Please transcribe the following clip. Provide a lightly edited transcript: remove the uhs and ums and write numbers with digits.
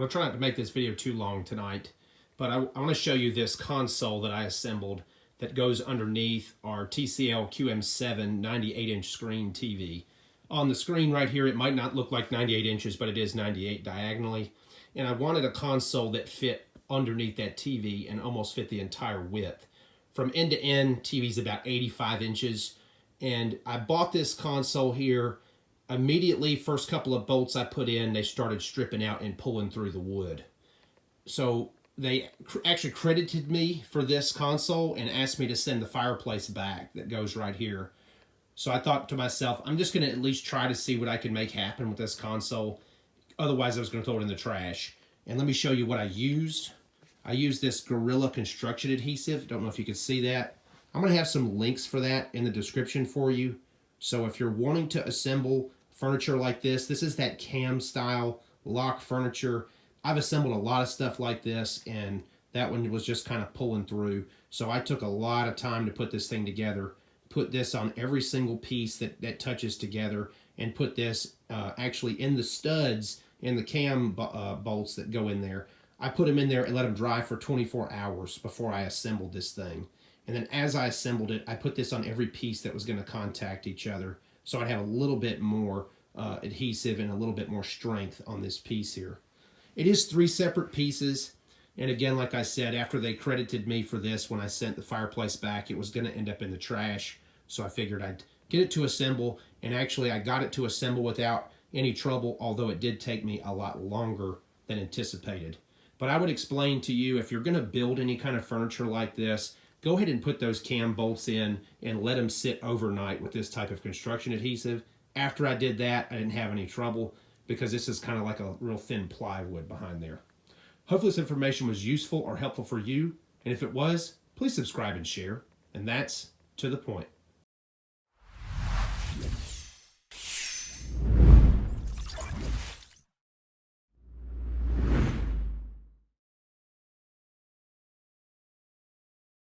I'm gonna try not to make this video too long tonight, but I want to show you this console that I assembled that goes underneath our TCL QM7 98-inch screen TV. On the screen right here, it might not look like 98 inches, but it is 98 diagonally. And I wanted a console that fit underneath that TV and almost fit the entire width. From end to end, TV's about 85 inches. And I bought this console here. Immediately, first couple of bolts I put in, they started stripping out and pulling through the wood. So they actually credited me for this console and asked me to send the fireplace back that goes right here. So I thought to myself, I'm just going to at least try to see what I can make happen with this console. Otherwise, I was going to throw it in the trash. And let me show you what I used. I used this Gorilla construction adhesive. Don't know if you can see that. I'm going to have some links for that in the description for you. So if you're wanting to assemble furniture like this is that cam style lock furniture. I've assembled a lot of stuff like this, and that one was just kind of pulling through. So I took a lot of time to put this thing together, put this on every single piece that touches together, and put this actually in the studs in the cam bolts that go in there. I put them in there and let them dry for 24 hours before I assembled this thing. And then as I assembled it, I put this on every piece that was going to contact each other, so I'd have a little bit more adhesive and a little bit more strength on this piece here. It is 3 separate pieces, and again, like I said, after they credited me for this, when I sent the fireplace back, it was going to end up in the trash, so I figured I'd get it to assemble, and actually I got it to assemble without any trouble, although it did take me a lot longer than anticipated. But I would explain to you, if you're going to build any kind of furniture like this, go ahead and put those cam bolts in and let them sit overnight with this type of construction adhesive. After I did that, I didn't have any trouble because this is kind of like a real thin plywood behind there. Hopefully this information was useful or helpful for you, and if it was, please subscribe and share. And that's to the point.